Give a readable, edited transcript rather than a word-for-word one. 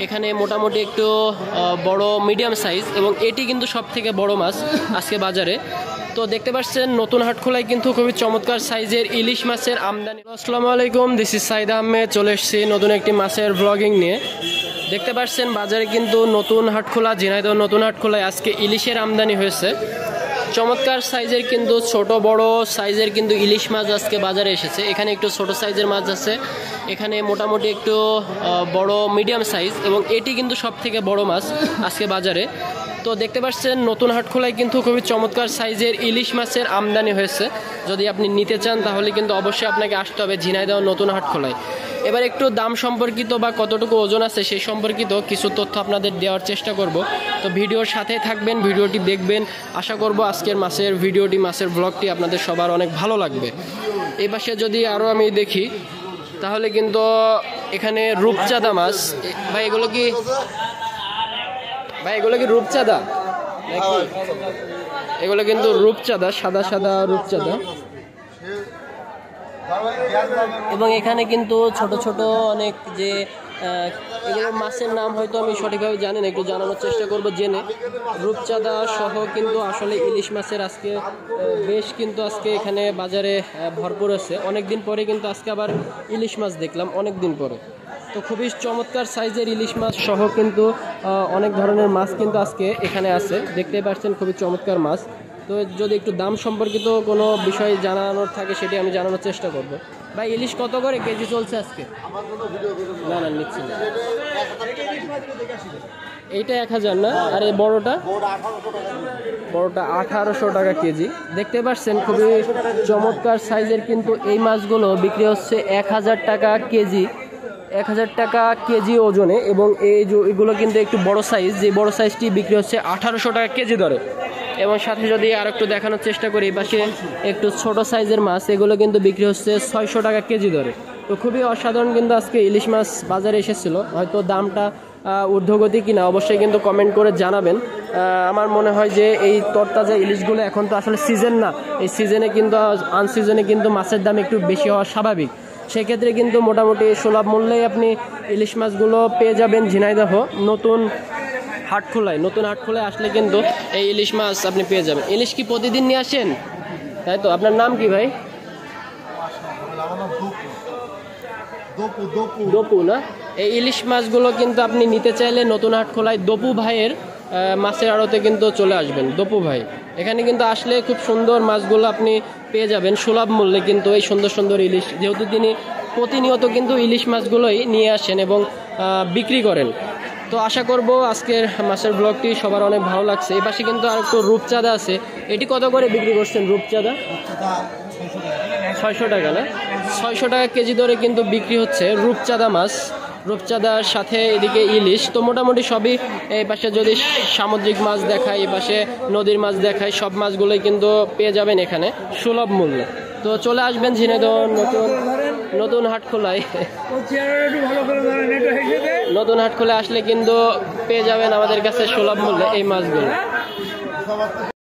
এখানে মোটামুটি একটু বড় মিডিয়াম সাইজ এবং এটি কিন্তু সবথেকে বড় মাছ আজকে বাজারে। তো দেখতে পাচ্ছেন নতুন হাটখোলায় কিন্তু খুবই চমৎকার সাইজের ইলিশ মাছের আমদানি। আসসালামু আলাইকুম, দিস ইজ সাইদ আহমেদ। চলে এসেছি নতুন একটি মাছের ব্লগিং নিয়ে। দেখতে পাচ্ছেন বাজারে কিন্তু নতুন হাটখোলা, ঝিনাইদহ নতুন হাটখোলায় আজকে ইলিশের আমদানি হয়েছে। চমৎকার সাইজের কিন্তু ছোট বড় সাইজের কিন্তু ইলিশ মাছ আজকে বাজারে এসেছে। এখানে একটু ছোট সাইজের মাছ আছে, এখানে মোটামুটি একটু বড় মিডিয়াম সাইজ এবং এটি কিন্তু সবথেকে বড় মাছ আজকে বাজারে। তো দেখতে পাচ্ছেন নতুন হাটখোলায় কিন্তু খুবই চমৎকার সাইজের ইলিশ মাছের আমদানি হয়েছে। যদি আপনি নিতে চান তাহলে কিন্তু অবশ্যই আপনাকে আসতে হবে ঝিনাইদহ নতুন হাটখোলায়। এবার একটু দাম সম্পর্কিত বা কতটুকু ওজন আছে সেই সম্পর্কিত কিছু তথ্য আপনাদের দেওয়ার চেষ্টা করব। তো ভিডিওর সাথে থাকবেন, ভিডিওটি দেখবেন। আশা করব আজকের মাছের ভিডিওটি, মাছের ব্লগটি আপনাদের সবার অনেক ভালো লাগবে। এই পাশে যদি আরও আমি দেখি তাহলে কিন্তু এখানে রূপচাঁদা মাছ। ভাই এগুলো কি রূপচাঁদা? এগুলো কিন্তু রূপচাঁদা, সাদা সাদা রূপচাঁদা। এবং এখানে কিন্তু ছোট ছোট অনেক যে এগুলো মাছের নাম হয়তো আমি সঠিকভাবে জানি না, একটু জানানোর চেষ্টা করব জেনে। রূপচাঁদা সহ কিন্তু আসলে ইলিশ মাছের আজকে বেশ কিন্তু আজকে এখানে বাজারে ভরপুর আছে। অনেক দিন পরে কিন্তু আজকে আবার ইলিশ মাছ দেখলাম, অনেক দিন পরে। তো খুবই চমৎকার সাইজের ইলিশ মাছ সহ কিন্তু অনেক ধরনের মাছ কিন্তু আজকে এখানে আছে। দেখতে পাচ্ছেন খুবই চমৎকার মাছ। তো যদি একটু দাম সম্পর্কিত কোনো বিষয় জানানোর থাকে সেটি আমি জানানোর চেষ্টা করব। ভাই ইলিশ কত করে কেজি চলছে আজকে? না না, নিচ্ছি না। এইটা 1000 না? আর এই বড়টা 1800 টাকা কেজি। দেখতে পাচ্ছেন খুবই চমৎকার সাইজের কিন্তু এই মাছগুলো বিক্রি হচ্ছে 1000 টাকা কেজি, 1000 টাকা কেজি ওজনে। এবং এইগুলো কিন্তু একটু বড় সাইজ, যে বড় সাইজটি বিক্রি হচ্ছে 1800 টাকা কেজি দরে। এবং সাথে যদি আর একটু দেখানোর চেষ্টা করি, পাশে একটু ছোট সাইজের মাছ, এগুলো কিন্তু বিক্রি হচ্ছে 600 টাকা কেজি দরে। তো খুবই অসাধারণ কিন্তু আজকে ইলিশ মাছ বাজারে এসেছিল। হয়তো দামটা ঊর্ধ্বগতি কিনা অবশ্যই কিন্তু কমেন্ট করে জানাবেন। আমার মনে হয় যে এই তরতাজা ইলিশগুলো এখন তো আসলে সিজন না, এই সিজনে কিন্তু আনসিজনে কিন্তু মাছের দাম একটু বেশি হওয়া স্বাভাবিক। সেক্ষেত্রে কিন্তু মোটামুটি সুলভ মূল্যেই আপনি ইলিশ মাছগুলো পেয়ে যাবেন ঝিনাইদহ নতুন হাটখোলায়। নতুন হাটখোলায় আসলে কিন্তু এই ইলিশ মাছ আপনি পেয়ে যাবেন। ইলিশ কি প্রতিদিন নিয়ে আসেন? তাই তো। আপনার নাম কি ভাই? দপু না? এই ইলিশ মাছগুলো কিন্তু আপনি নিতে চাইলে নতুন হাটখোলায় দপু ভাইয়ের মাছের আড়তে কিন্তু চলে আসবেন। দপু ভাই এখানে কিন্তু আসলে খুব সুন্দর মাছগুলো আপনি পেয়ে যাবেন সুলভ মূল্যে। কিন্তু এই সুন্দর সুন্দর ইলিশ, যেহেতু তিনি প্রতিনিয়ত কিন্তু ইলিশ মাছগুলোই নিয়ে আসেন এবং বিক্রি করেন। তো আশা করব আজকের মাছের ব্লগটি সবার অনেক ভালো লাগছে। এই পাশে কিন্তু আর একটু রূপচাঁদা আছে। এটি কত করে বিক্রি করছেন রূপচাঁদা? 600 টাকা না? 600 টাকা কেজি দরে কিন্তু বিক্রি হচ্ছে রূপচাঁদা মাছ। রূপচাঁদার সাথে এদিকে ইলিশ। তো মোটামুটি সবই, এই পাশে যদি সামুদ্রিক মাছ দেখায়, এই পাশে নদীর মাছ দেখায়, সব মাছগুলোই কিন্তু পেয়ে যাবেন এখানে সুলভ মূল্যে। তো চলে আসবেন ঝিনাইদহ নতুন হাটখোলায়। নতুন হাটখোলায় আসলে কিন্তু পেয়ে যাবেন আমাদের কাছে সুলভ মূল্যে এই মাছগুলো।